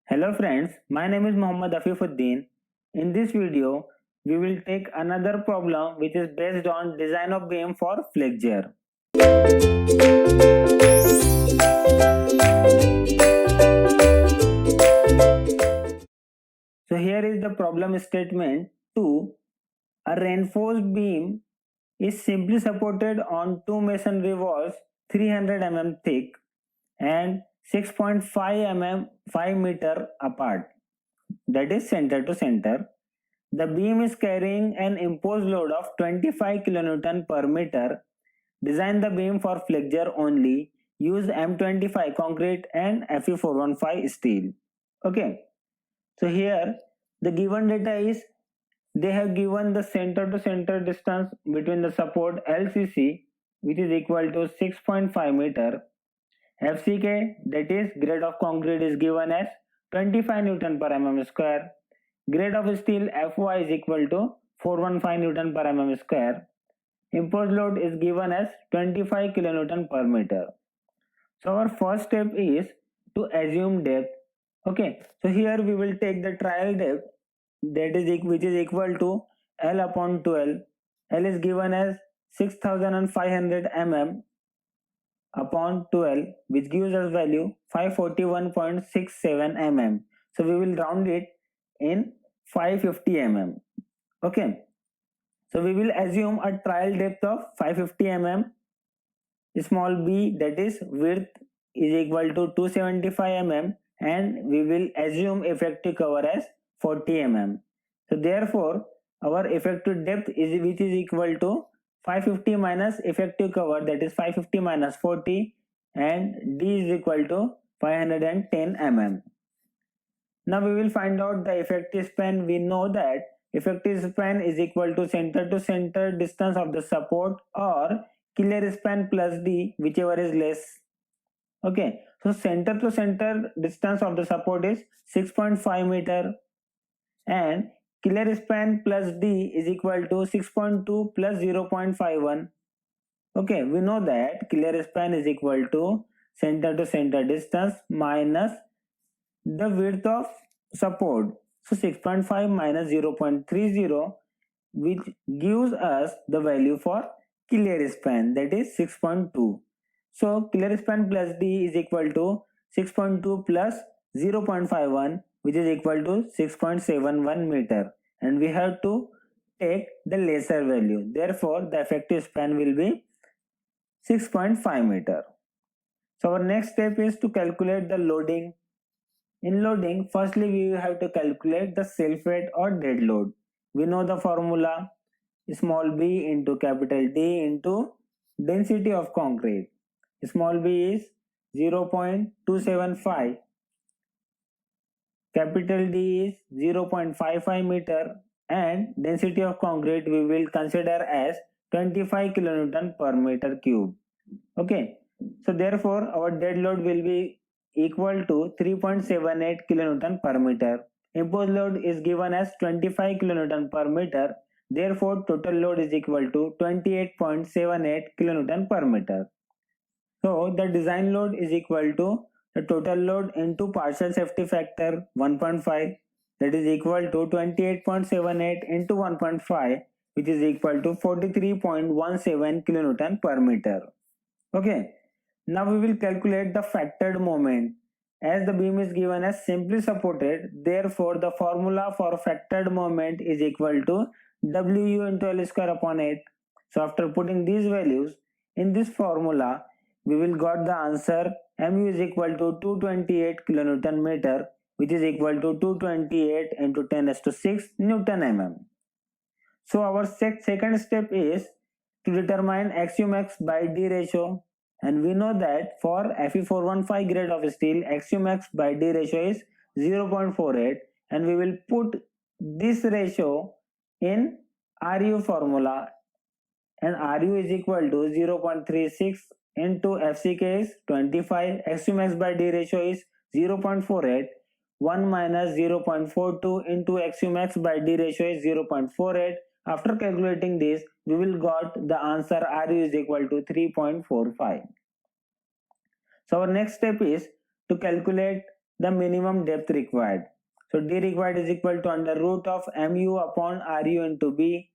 Hello friends, my name is Muhammad Afifuddin. In this video, we will take another problem which is based on design of beam for flexure. So here is the problem statement 2. A reinforced beam is simply supported on two masonry walls 300 mm thick and 6.5 mm 5 meter apart, that is center to center. The beam is carrying an imposed load of 25 kN per meter. Design the beam for flexure only. Use M25 concrete and Fe415 steel. Okay. So here the given data is they have given the center to center distance between the support LCC, which is equal to 6.5 meter. FCK, that is grade of concrete, is given as 25 Newton per mm square. Grade of steel Fy is equal to 415 Newton per mm square. Imposed load is given as 25 kN per meter. So our first step is to assume depth. Okay, so here we will take the trial depth, that is which is equal to L upon 12. L is given as 6500 mm upon 12, which gives us value 541.67 mm. So we will round it in 550 mm. Okay, so we will assume a trial depth of 550 mm. Small b, that is width, is equal to 275 mm, and we will assume effective cover as 40 mm. So therefore our effective depth is which is equal to 550 minus effective cover, that is 550 minus 40, and d is equal to 510 mm. Now we will find out the effective span. We know that effective span is equal to center distance of the support or clear span plus d, whichever is less. Okay, so center to center distance of the support is 6.5 meter and clear span plus d is equal to 6.2 plus 0.51. Okay, we know that clear span is equal to center distance minus the width of support. So 6.5 minus 0.30, which gives us the value for clear span, that is 6.2. So clear span plus d is equal to 6.2 plus 0.51, which is equal to 6.71 meter, and we have to take the lesser value. Therefore the effective span will be 6.5 meter. So our next step is to calculate the loading. In loading, firstly we have to calculate the self weight or dead load. We know the formula, small b into capital D into density of concrete. Small b is 0.275, capital D is 0.55 meter, and density of concrete we will consider as 25 kilonewton per meter cube. Okay, so therefore our dead load will be equal to 3.78 kilonewton per meter. Imposed load is given as 25 kilonewton per meter. Therefore total load is equal to 28.78 kilonewton per meter. So the design load is equal to the total load into partial safety factor 1.5, that is equal to 28.78 into 1.5, which is equal to 43.17 kilonewton per meter. Okay, now we will calculate the factored moment. As the beam is given as simply supported, therefore the formula for factored moment is equal to Wu into L square upon 8. So after putting these values in this formula, we will got the answer Mu is equal to 228 kilonewton meter, which is equal to 228 into 10 raised to 6 Newton mm. So our second step is to determine Xu max by D ratio, and we know that for Fe415 grade of steel, Xu max by D ratio is 0.48, and we will put this ratio in Ru formula, and Ru is equal to 0.36 into FCK is 25, Xu max by D ratio is 0.48, 1 minus 0.42 into Xu max by D ratio is 0.48. After calculating this, we will got the answer Ru is equal to 3.45. So our next step is to calculate the minimum depth required. So D required is equal to under root of mu upon Ru into B,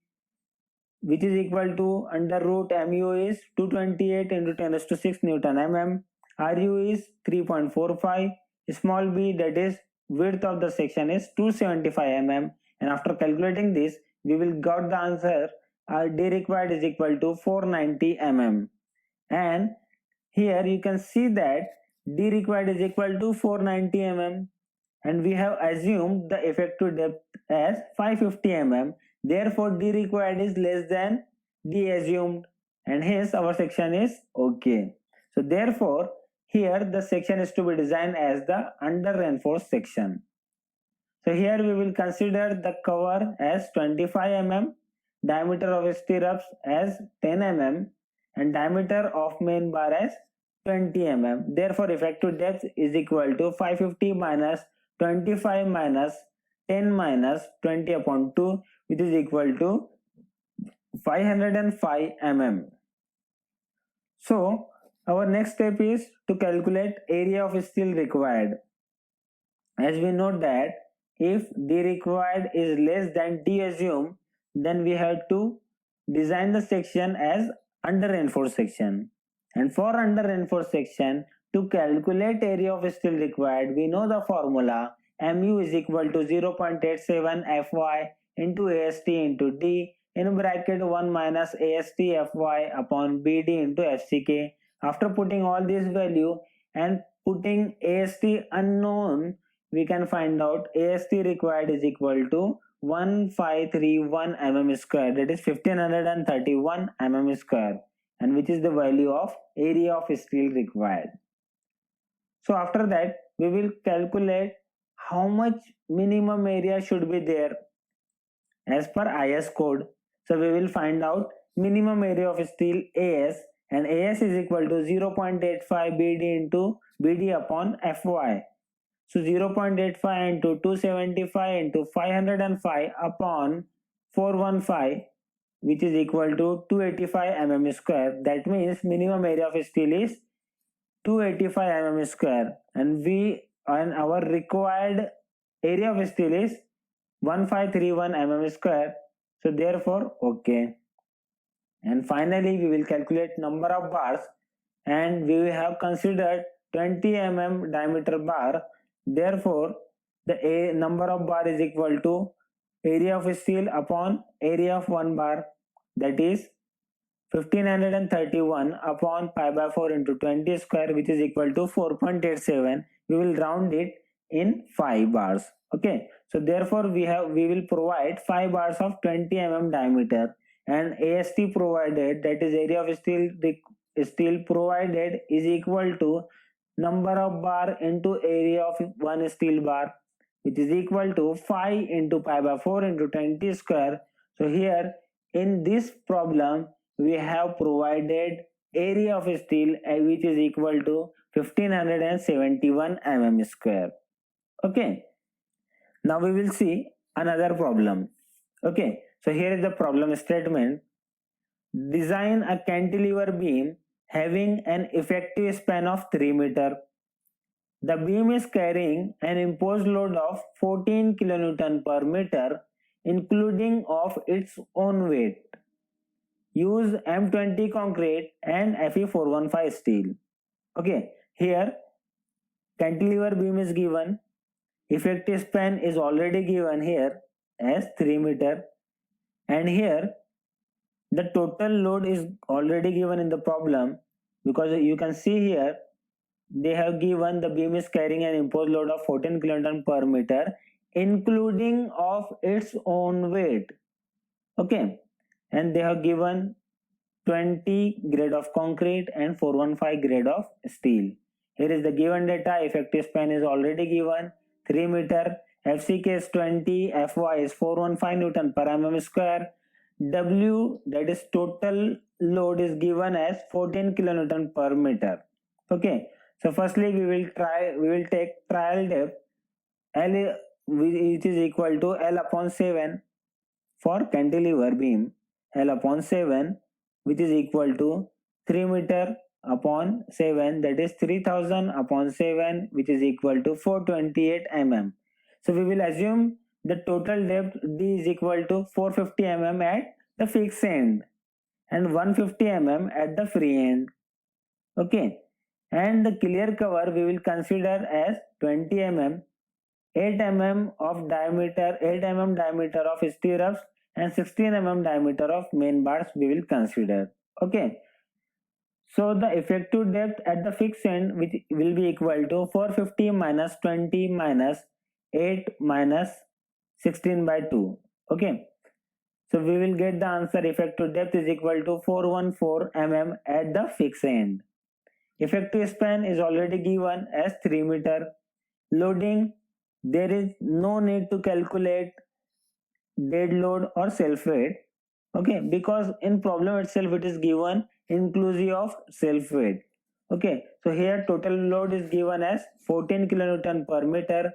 which is equal to under root mu is 228 into 10 raised to 6 Newton mm. Ru is 3.45. Small b, that is width of the section, is 275 mm. And after calculating this, we will got the answer D required is equal to 490 mm. And here you can see that D required is equal to 490 mm. And we have assumed the effective depth as 550 mm. Therefore, D required is less than D assumed, and hence our section is okay. So therefore, here the section is to be designed as the under reinforced section. So here we will consider the cover as 25 mm, diameter of stirrups as 10 mm, and diameter of main bar as 20 mm. Therefore, effective depth is equal to 550 minus 25 minus 10 minus 20 upon 2, which is equal to 505 mm. So our next step is to calculate area of steel required. As we know that if D required is less than D assumed, then we have to design the section as under reinforced section. And for under reinforced section, to calculate area of steel required, we know the formula mu is equal to 0.87 Fy into AST into D in bracket 1 minus AST Fy upon BD into FCK. After putting all this value and putting AST unknown, we can find out AST required is equal to 1531 mm square, that is 1531 mm square, and which is the value of area of steel required. So after that we will calculate how much minimum area should be there as per IS code. So we will find out minimum area of steel AS, and AS is equal to 0.85 BD into BD upon Fy. So 0.85 into 275 into 505 upon 415, which is equal to 285 mm square. That means minimum area of steel is 285 mm square, and our required area of steel is 1531 mm square. So therefore okay. And finally we will calculate number of bars, and we have considered 20 mm diameter bar. Therefore the number of bar is equal to area of steel upon area of one bar, that is 1531 upon pi by 4 into 20 square, which is equal to 4.87. We will round it in 5 bars. Okay, so therefore we will provide 5 bars of 20 mm diameter, and AST provided, that is area of steel provided, is equal to number of bar into area of one steel bar, which is equal to 5 into pi by 4 into 20 square. So here in this problem we have provided area of steel which is equal to 1571 mm square. Okay, now we will see another problem. Okay, so here is the problem statement. Design a cantilever beam having an effective span of 3 meter. The beam is carrying an imposed load of 14 kN per meter, including of its own weight. Use M20 concrete and Fe415 steel. Okay, here cantilever beam is given, effective span is already given here as 3 meter, and here the total load is already given in the problem, because you can see here they have given the beam is carrying an imposed load of 14 kN per meter, including of its own weight. Okay, and they have given 20 grade of concrete and 415 grade of steel. Here is the given data. Effective span is already given 3 meter, FCK is 20, Fy is 415 Newton per mm square, W, that is total load, is given as 14 kilonewton per meter. Okay, so firstly we will take trial depth L, which is equal to L upon 7 for cantilever beam, L upon 7, which is equal to 3 meter upon 7, that is 3000 upon 7, which is equal to 428 mm. So we will assume the total depth D is equal to 450 mm at the fixed end and 150 mm at the free end. Okay, and the clear cover we will consider as 20 mm, 8 mm of diameter, 8 mm diameter of stirrups and 16 mm diameter of main bars we will consider. Okay, so the effective depth at the fixed end which will be equal to 450 minus 20 minus 8 minus 16 by 2. Okay, so we will get the answer effective depth is equal to 414 mm at the fixed end. Effective span is already given as 3 meter. Loading, there is no need to calculate dead load or self weight. Okay, because in problem itself it is given inclusive of self weight. Okay, so here total load is given as 14 kilonewton per meter.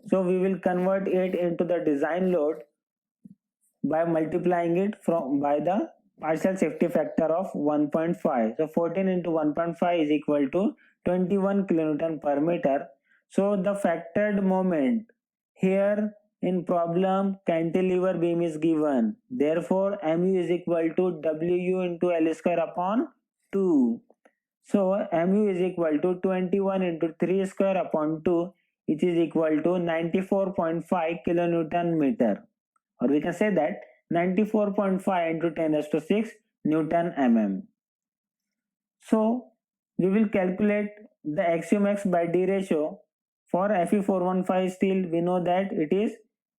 So we will convert it into the design load by multiplying it by the partial safety factor of 1.5. So 14 into 1.5 is equal to 21 kilonewton per meter. So the factored moment here in problem cantilever beam is given. Therefore mu is equal to Wu into L square upon 2. So mu is equal to 21 into 3 square upon 2, which is equal to 94.5 kilonewton meter. Or we can say that 94.5 into 10 raised to 6 Newton mm. So we will calculate the AxioMax by D ratio. For Fe415 steel, we know that it is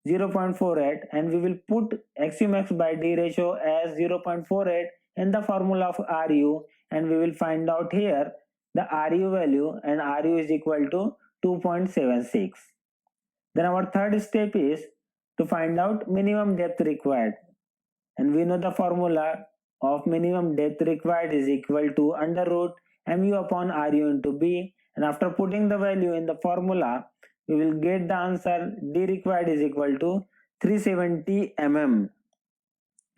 0.48 and we will put AxioMax by D ratio as 0.48 in the formula of Ru, and we will find out here the Ru value, and Ru is equal to 2.76. Then our third step is to find out minimum depth required, and we know the formula of minimum depth required is equal to under root mu upon Ru into B, and after putting the value in the formula we will get the answer D required is equal to 370 mm,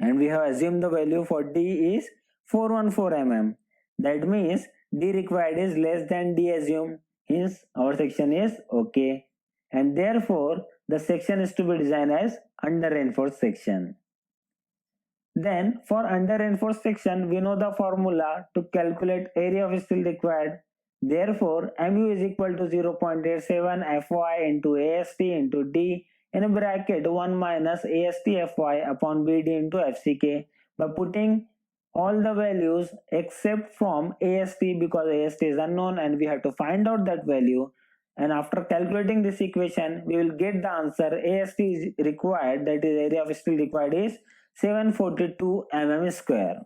and we have assumed the value for D is 414 mm. That means D required is less than D assumed, hence our section is okay, and therefore the section is to be designed as under reinforced section. Then for under reinforced section, we know the formula to calculate area of steel required. Therefore, mu is equal to 0.87 Fy into AST into D in bracket 1 minus AST Fy upon BD into FCK, by putting all the values except from AST, because AST is unknown and we have to find out that value. And after calculating this equation, we will get the answer AST is required, that is area of steel required is 742 mm square.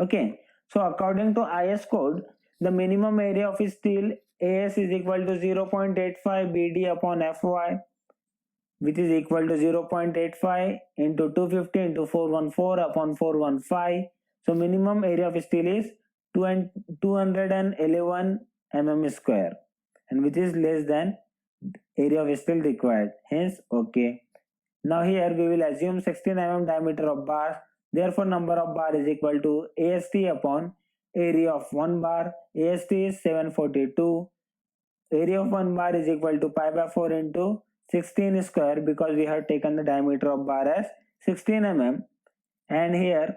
Okay, so according to IS code, the minimum area of steel AS is equal to 0.85 BD upon Fy, which is equal to 0.85 into 250 into 414 upon 415. So minimum area of steel is 211 mm square, and which is less than area of steel required, hence okay. Now here we will assume 16 mm diameter of bars. Therefore number of bar is equal to AST upon area of 1 bar. AST is 742. Area of 1 bar is equal to pi by 4 into 16 square, because we have taken the diameter of bar as 16 mm, and here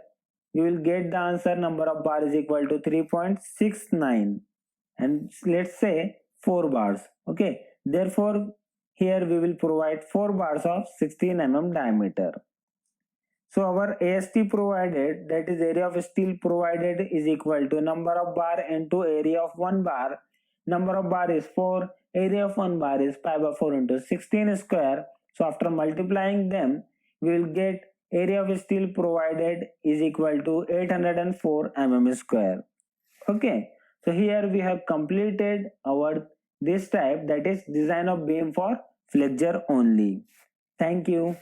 you will get the answer number of bar is equal to 3.69, and let's say 4 bars. Okay, therefore here we will provide 4 bars of 16 mm diameter. So our AST provided, that is area of steel provided, is equal to number of bar into area of 1 bar. Number of bar is 4, area of 1 bar is pi by 4 into 16 square. So after multiplying them, we will get area of steel provided is equal to 804 mm square. Okay, so here we have completed our this type, that is design of beam for flexure only. Thank you.